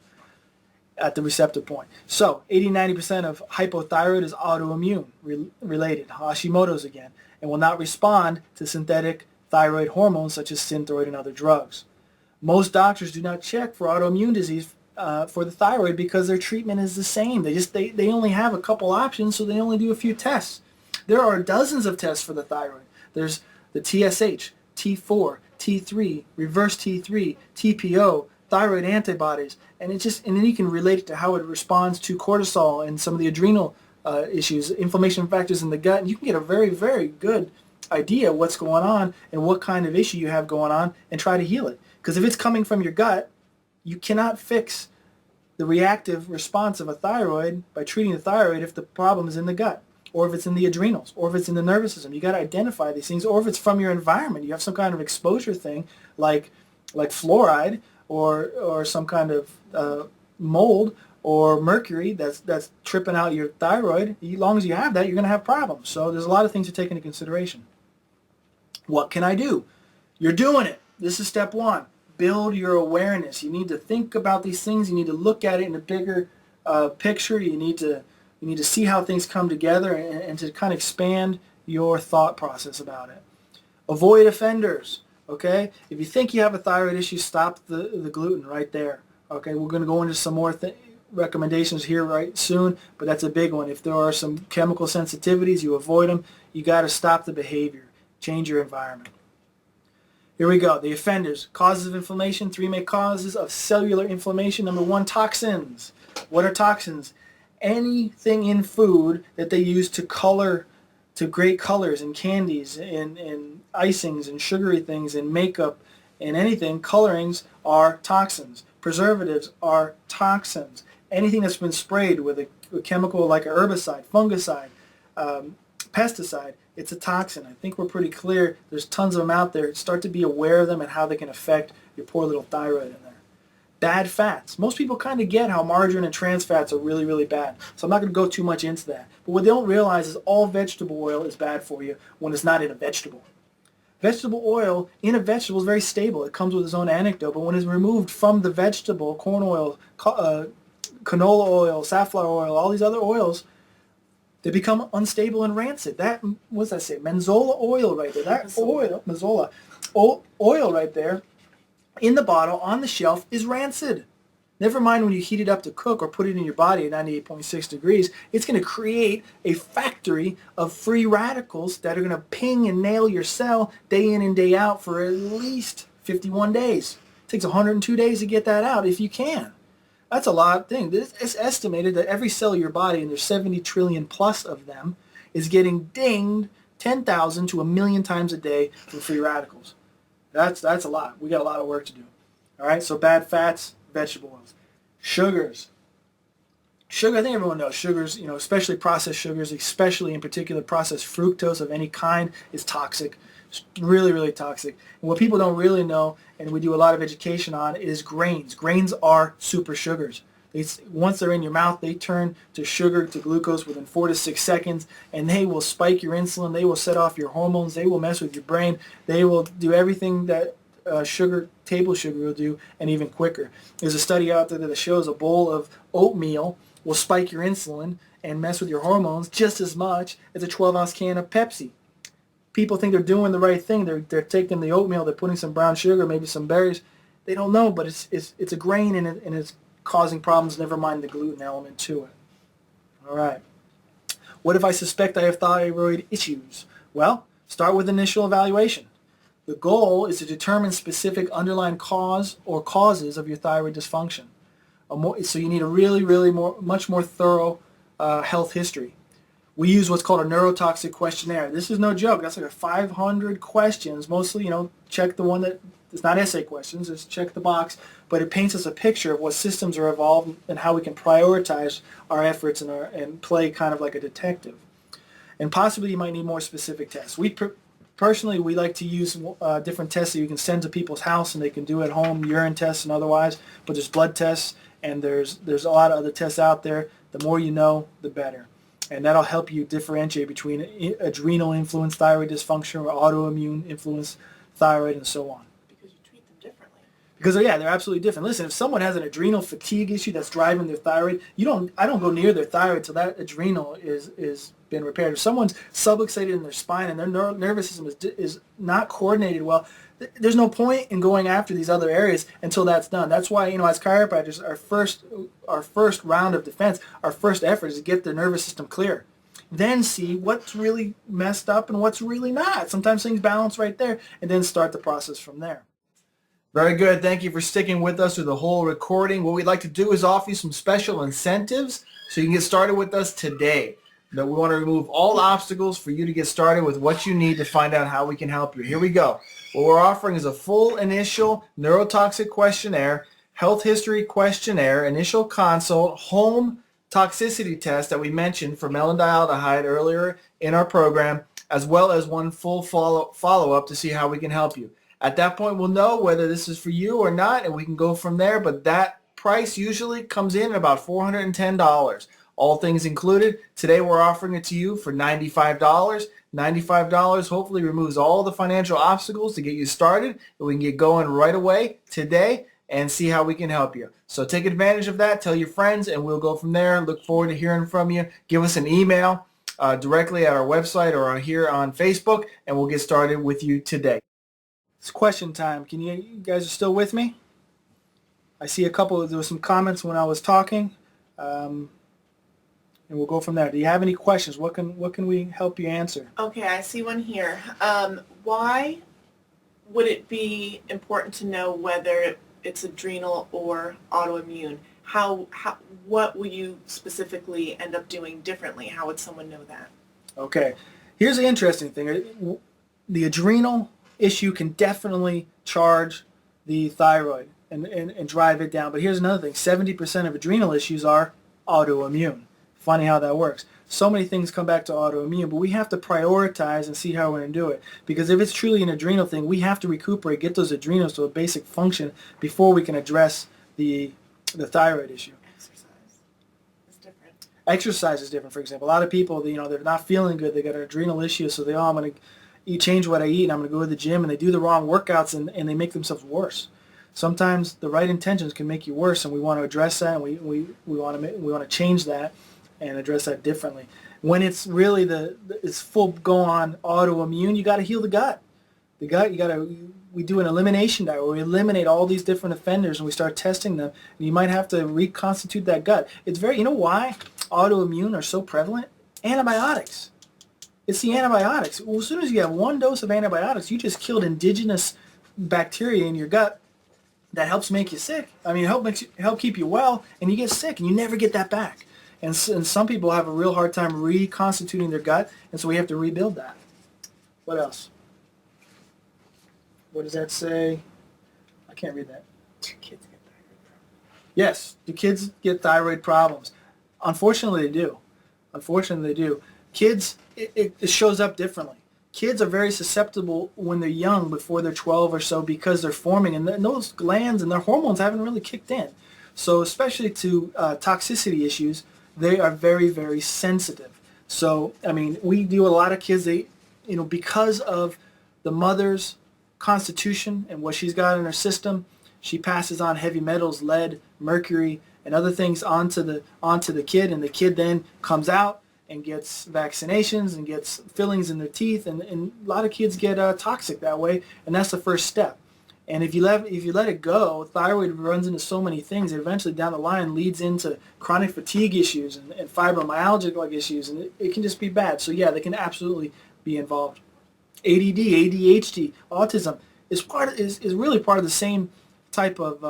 at the receptor point. So 80-90% of hypothyroid is autoimmune related, Hashimoto's again, and will not respond to synthetic thyroid hormones such as Synthroid and other drugs. Most doctors do not check for autoimmune disease for the thyroid because their treatment is the same. They only have a couple options, so they only do a few tests. There are dozens of tests for the thyroid. There's the TSH, T4, T3, reverse T3, TPO, thyroid antibodies, and then you can relate it to how it responds to cortisol and some of the adrenal issues, inflammation factors in the gut, and you can get a very, very good idea of what's going on and what kind of issue you have going on and try to heal it. Because if it's coming from your gut, you cannot fix the reactive response of a thyroid by treating the thyroid if the problem is in the gut, or if it's in the adrenals, or if it's in the nervous system. You got to identify these things, or if it's from your environment. You have some kind of exposure thing like fluoride, or some kind of mold or mercury that's tripping out your thyroid. As long as you have that, you're going to have problems. So there's a lot of things to take into consideration. What can I do? You're doing it. This is step 1. Build your awareness. You need to think about these things. You need to look at it in a bigger picture. You need to see how things come together and to kind of expand your thought process about it. Avoid offenders. Okay, if you think you have a thyroid issue, stop the gluten right there. Okay, we're going to go into some more recommendations here right soon, but that's a big one. If there are some chemical sensitivities, you avoid them. You got to stop the behavior. Change your environment. Here we go. The offenders. Causes of inflammation. 3 main causes of cellular inflammation. Number 1, toxins. What are toxins? Anything in food that they use to color, to create colors in candies and icings and sugary things and makeup and anything, colorings are toxins. Preservatives are toxins. Anything that's been sprayed with a chemical like a herbicide, fungicide, pesticide, it's a toxin. I think we're pretty clear. There's tons of them out there. Start to be aware of them and how they can affect your poor little thyroid in there. Bad fats. Most people kind of get how margarine and trans fats are really, really bad. So I'm not going to go too much into that. But what they don't realize is all vegetable oil is bad for you when it's not in a vegetable. Vegetable oil in a vegetable is very stable. It comes with its own anecdote, but when it's removed from the vegetable, corn oil, canola oil, safflower oil, all these other oils, they become unstable and rancid. That, what's that say? Menzola oil right there. That oil, Menzola oil right there in the bottle on the shelf is rancid. Never mind when you heat it up to cook or put it in your body at 98.6 degrees, it's going to create a factory of free radicals that are going to ping and nail your cell day in and day out for at least 51 days. It takes 102 days to get that out if you can. That's a lot of things. It's estimated that every cell of your body, and there's 70 trillion plus of them, is getting dinged 10,000 to 1,000,000 times a day for free radicals. That's a lot. We got a lot of work to do. All right, so bad fats, vegetable oils. Sugars. Sugar, I think everyone knows sugars, especially processed sugars, especially in particular processed fructose of any kind, is toxic. It's really, really toxic. And what people don't really know, and we do a lot of education on, is grains. Grains are super sugars. Once they're in your mouth, they turn to sugar, to glucose within 4 to 6 seconds, and they will spike your insulin. They will set off your hormones. They will mess with your brain. They will do everything that table sugar will do, and even quicker. There's a study out there that shows a bowl of oatmeal will spike your insulin and mess with your hormones just as much as a 12-ounce can of Pepsi. People think they're doing the right thing. They're taking the oatmeal, they're putting some brown sugar, maybe some berries. They don't know, but it's a grain and it's causing problems, never mind the gluten element to it. All right. What if I suspect I have thyroid issues? Well, start with initial evaluation. The goal is to determine specific underlying cause or causes of your thyroid dysfunction. So you need a really, really much more thorough health history. We use what's called a neurotoxic questionnaire. This is no joke. That's like 500 questions. Mostly, check the one that it's not essay questions. Just check the box. But it paints us a picture of what systems are involved and how we can prioritize our efforts and play kind of like a detective. And possibly you might need more specific tests. Personally, we like to use different tests that you can send to people's house and they can do at home, urine tests and otherwise. But there's blood tests and there's a lot of other tests out there. The more you know, the better. And that'll help you differentiate between adrenal-influenced thyroid dysfunction or autoimmune-influenced thyroid and so on. Because you treat them differently. Because, yeah, they're absolutely different. Listen, if someone has an adrenal fatigue issue that's driving their thyroid, I don't go near their thyroid till that adrenal is been repaired. If someone's subluxated in their spine and their nervous system is not coordinated well, there's no point in going after these other areas until that's done. That's why, as chiropractors, our first round of defense, our first effort is to get the nervous system clear. Then see what's really messed up and what's really not. Sometimes things balance right there, and then start the process from there. Very good. Thank you for sticking with us through the whole recording. What we'd like to do is offer you some special incentives so you can get started with us today. That we want to remove all obstacles for you to get started with what you need to find out how we can help you. Here we go. What we're offering is a full initial neurotoxic questionnaire, health history questionnaire, initial consult, home toxicity test that we mentioned for melandialdehyde earlier in our program, as well as one full follow-up to see how we can help you. At that point, we'll know whether this is for you or not, and we can go from there, but that price usually comes in at about $410. All things included. Today we're offering it to you for $95. $95 hopefully removes all the financial obstacles to get you started, and we can get going right away today and see how we can help you. So take advantage of that. Tell your friends, and we'll go from there. Look forward to hearing from you. Give us an email directly at our website or here on Facebook, and we'll get started with you today. It's question time. You guys are still with me? I see there were some comments when I was talking. And we'll go from there. Do you have any questions? What can we help you answer? Okay, I see one here. Why would it be important to know whether it's adrenal or autoimmune? What will you specifically end up doing differently? How would someone know that? Okay. Here's the interesting thing. The adrenal issue can definitely charge the thyroid and drive it down. But here's another thing. 70% of adrenal issues are autoimmune. Funny how that works. So many things come back to autoimmune, but we have to prioritize and see how we're going to do it. Because if it's truly an adrenal thing, we have to recuperate, get those adrenals to a basic function before we can address the thyroid issue. Exercise is different. Exercise is different, for example. A lot of people, they're not feeling good. They got an adrenal issue, so I'm going to change what I eat, and I'm going to go to the gym, and they do the wrong workouts, and they make themselves worse. Sometimes the right intentions can make you worse, and we want to address that, and we want to change that and address that differently. When it's really it's full go on autoimmune, you got to heal the gut. The gut, we do an elimination diet where we eliminate all these different offenders and we start testing them, and you might have to reconstitute that gut. It's you know why autoimmune are so prevalent? Antibiotics. It's the antibiotics. Well, as soon as you have one dose of antibiotics, you just killed indigenous bacteria in your gut that helps make you sick. I mean, help keep you well, and you get sick, and you never get that back. And some people have a real hard time reconstituting their gut, and so we have to rebuild that. What else? What does that say? I can't read that. Do kids get thyroid problems? Yes, do kids get thyroid problems? Unfortunately, they do. Unfortunately, they do. Kids, it shows up differently. Kids are very susceptible when they're young, before they're 12 or so, because they're forming, and those glands and their hormones haven't really kicked in. So especially to toxicity issues, they are very, very sensitive. So, I mean, we deal with a lot of kids, because of the mother's constitution and what she's got in her system, she passes on heavy metals, lead, mercury, and other things onto the kid, and the kid then comes out and gets vaccinations and gets fillings in their teeth, and a lot of kids get toxic that way, and that's the first step. And if you let it go, thyroid runs into so many things. It eventually down the line leads into chronic fatigue issues and fibromyalgia-like issues, and it can just be bad. So yeah, they can absolutely be involved. ADD, ADHD, autism is really part of the same type of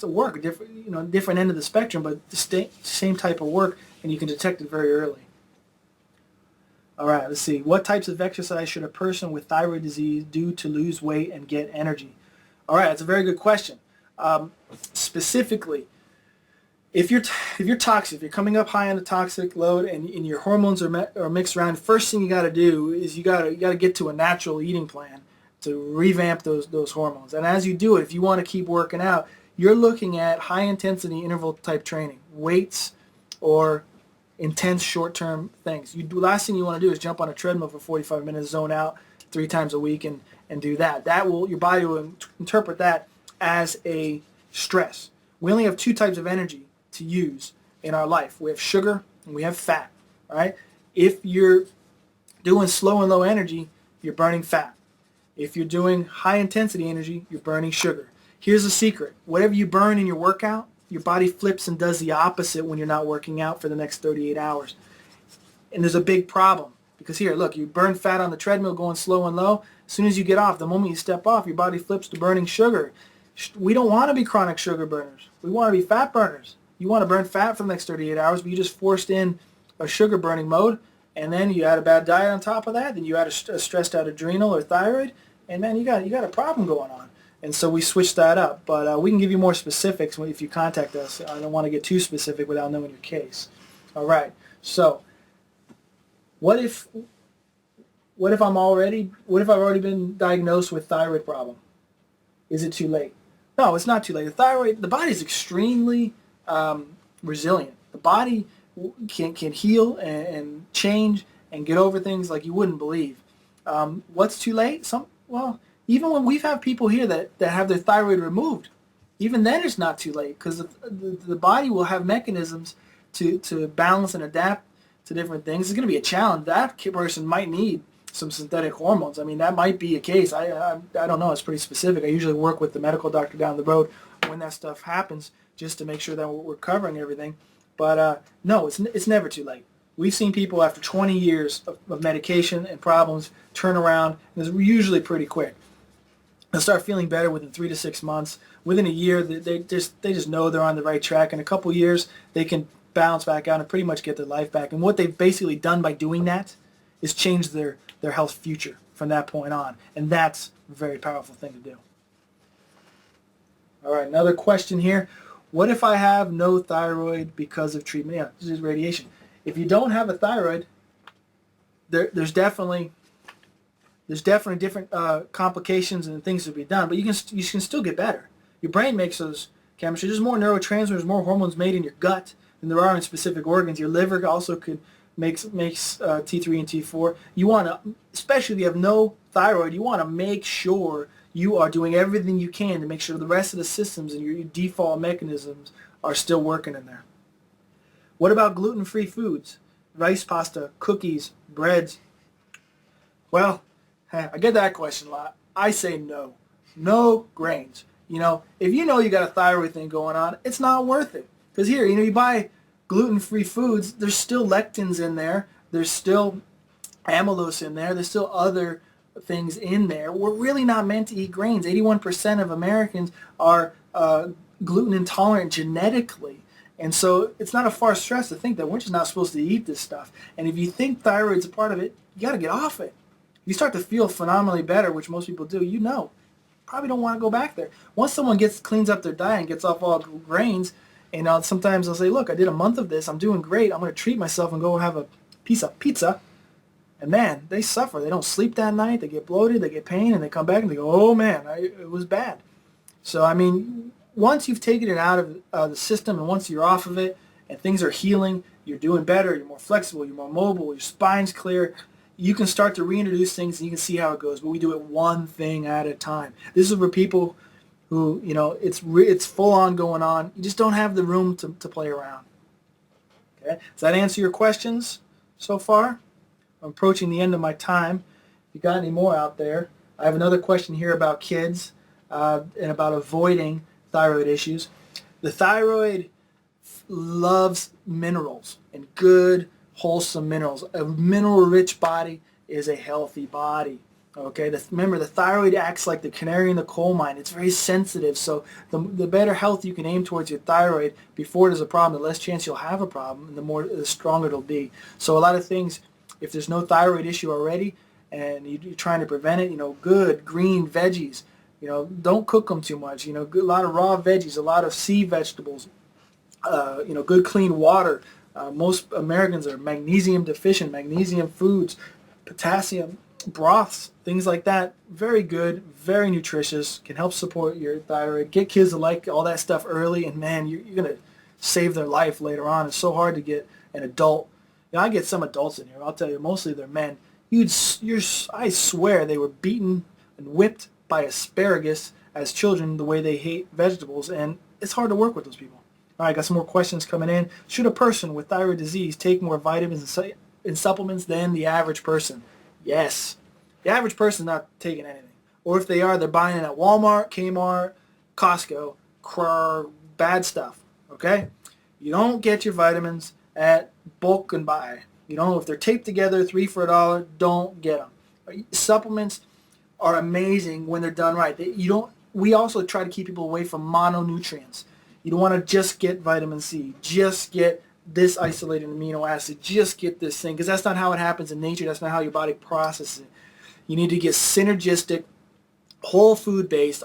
work, different end of the spectrum, but the same type of work, and you can detect it very early. All right, let's see. What types of exercise should a person with thyroid disease do to lose weight and get energy? All right, that's a very good question. Specifically, if you're toxic, if you're coming up high on the toxic load and your hormones are mixed around, first thing you got to do is you got to get to a natural eating plan to revamp those hormones. And as you do it, if you want to keep working out, you're looking at high intensity interval type training, weights, or intense short-term things. Last thing you want to do is jump on a treadmill for 45 minutes, zone out 3 times a week, and do that. Your body will interpret that as a stress. We only have 2 types of energy to use in our life. We have sugar and we have fat. All right? If you're doing slow and low energy, you're burning fat. If you're doing high intensity energy, you're burning sugar. Here's the secret. Whatever you burn in your workout, your body flips and does the opposite when you're not working out for the next 38 hours. And there's a big problem. Because here, look, you burn fat on the treadmill going slow and low. As soon as you get off, the moment you step off, your body flips to burning sugar. We don't want to be chronic sugar burners. We want to be fat burners. You want to burn fat for the next 38 hours, but you just forced in a sugar burning mode, and then you add a bad diet on top of that, then you add a stressed out adrenal or thyroid, and man, you got a problem going on. And so we switched that up, but we can give you more specifics if you contact us. I don't want to get too specific without knowing your case. All right. So, what if I've already been diagnosed with thyroid problem? Is it too late? No, it's not too late. The body is extremely resilient. The body can heal and change and get over things like you wouldn't believe. What's too late? Even when we've had people here that have their thyroid removed, even then it's not too late, because the body will have mechanisms to balance and adapt to different things. It's going to be a challenge. That person might need some synthetic hormones. I mean, that might be a case. I don't know. It's pretty specific. I usually work with the medical doctor down the road when that stuff happens, just to make sure that we're covering everything. But no, it's never too late. We've seen people after 20 years of medication and problems turn around, and it's usually pretty quick. They'll start feeling better within 3 to 6 months. Within a year, they just know they're on the right track. In a couple years, they can bounce back out and pretty much get their life back. And what they've basically done by doing that is change their health future from that point on. And that's a very powerful thing to do. All right, another question here. What if I have no thyroid because of treatment? Yeah, this is radiation. If you don't have a thyroid, there's definitely different complications and things to be done, but you can still get better. Your brain makes those chemistries. There's more neurotransmitters, more hormones made in your gut than there are in specific organs. Your liver also could makes T3 and T4. You want to, especially if you have no thyroid, you want to make sure you are doing everything you can to make sure the rest of the systems and your default mechanisms are still working in there. What about gluten-free foods? Rice, pasta, cookies, breads. Well, I get that question a lot. I say no. No grains. If you know you got a thyroid thing going on, it's not worth it. Because here, you buy gluten-free foods, there's still lectins in there. There's still amylose in there. There's still other things in there. We're really not meant to eat grains. 81% of Americans are gluten intolerant genetically. And so it's not a far stretch to think that we're just not supposed to eat this stuff. And if you think thyroid's a part of it, you got to get off it. If you start to feel phenomenally better, which most people do, probably don't want to go back there. Once someone cleans up their diet and gets off all grains, and sometimes they'll say, look, I did a month of this, I'm doing great, I'm going to treat myself and go have a piece of pizza. And man, they suffer. They don't sleep that night, they get bloated, they get pain, and they come back and they go, oh man, it was bad. So once you've taken it out of the system and once you're off of it and things are healing, you're doing better, you're more flexible, you're more mobile, your spine's clear, you can start to reintroduce things and you can see how it goes. But we do it one thing at a time. This is for people who, it's full on going on. You just don't have the room to play around. Okay? Does that answer your questions so far? I'm approaching the end of my time. If you got any more out there, I have another question here about kids and about avoiding thyroid issues. The thyroid loves minerals and good, wholesome minerals. A mineral-rich body is a healthy body. Okay, remember the thyroid acts like the canary in the coal mine. It's very sensitive, so the better health you can aim towards your thyroid before there's a problem, the less chance you'll have a problem, and the stronger it'll be. So a lot of things, if there's no thyroid issue already, and you're trying to prevent it, good green veggies. Don't cook them too much. A lot of raw veggies, a lot of sea vegetables. Good clean water. Most Americans are magnesium deficient. Magnesium foods, potassium broths, things like that. Very good, very nutritious. Can help support your thyroid. Get kids to like all that stuff early, and man, you're gonna save their life later on. It's so hard to get an adult. I get some adults in here. I'll tell you, mostly they're men. I swear they were beaten and whipped by asparagus as children the way they hate vegetables, and it's hard to work with those people. All right, got some more questions coming in. Should a person with thyroid disease take more vitamins and supplements than the average person? Yes. The average person's not taking anything. Or if they are, they're buying it at Walmart, Kmart, Costco, Kroger, bad stuff, okay? You don't get your vitamins at bulk and buy. If they're taped together, 3 for $1, don't get them. Supplements are amazing when they're done right. We also try to keep people away from mononutrients. You don't want to just get vitamin C, just get this isolated amino acid, just get this thing, because that's not how it happens in nature. That's not how your body processes it. You need to get synergistic, whole food based.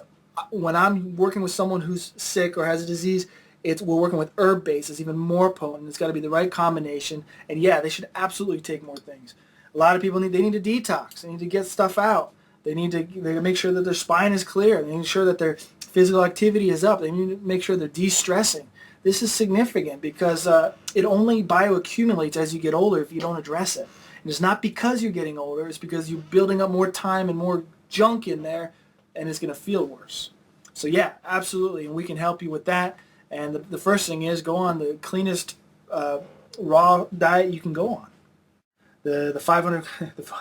When I'm working with someone who's sick or has a disease, we're working with herb based. It's even more potent. It's got to be the right combination. And yeah, they should absolutely take more things. A lot of people need to detox. They need to get stuff out. They need to make sure that their spine is clear. They need to make sure that their physical activity is up. They need to make sure they're de-stressing. This is significant because it only bioaccumulates as you get older if you don't address it. And it's not because you're getting older. It's because you're building up more time and more junk in there, and it's going to feel worse. So yeah, absolutely, and we can help you with that. And the first thing is go on the cleanest raw diet you can go on. The 500,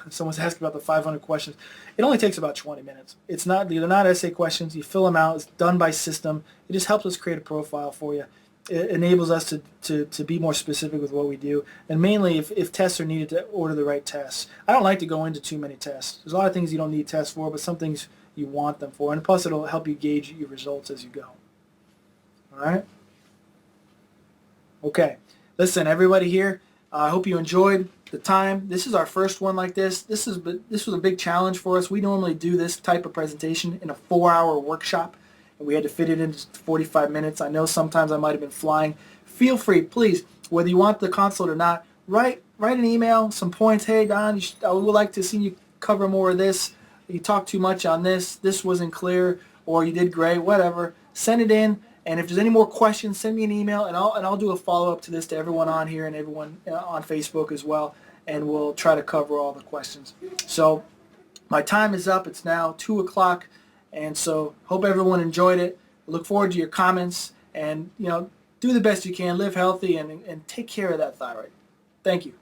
someone's asking about the 500 questions. It only takes about 20 minutes. They're not essay questions. You fill them out. It's done by system. It just helps us create a profile for you. It enables us to be more specific with what we do. And mainly if tests are needed, to order the right tests. I don't like to go into too many tests. There's a lot of things you don't need tests for, but some things you want them for. And plus it'll help you gauge your results as you go. All right? Okay. Listen, everybody here, I hope you enjoyed the time. This is our first one like this. This was a big challenge for us. We normally do this type of presentation in a 4-hour workshop, and we had to fit it into 45 minutes. I know sometimes I might have been flying. Feel free, please, whether you want the consult or not, write an email, some points. Hey, Don, I would like to see you cover more of this. You talked too much on this. This wasn't clear, or you did great, whatever. Send it in, And if there's any more questions, send me an email, and I'll do a follow-up to this to everyone on here and everyone on Facebook as well, and we'll try to cover all the questions. So my time is up. It's now 2 o'clock, and so hope everyone enjoyed it. Look forward to your comments, and do the best you can. Live healthy and take care of that thyroid. Thank you.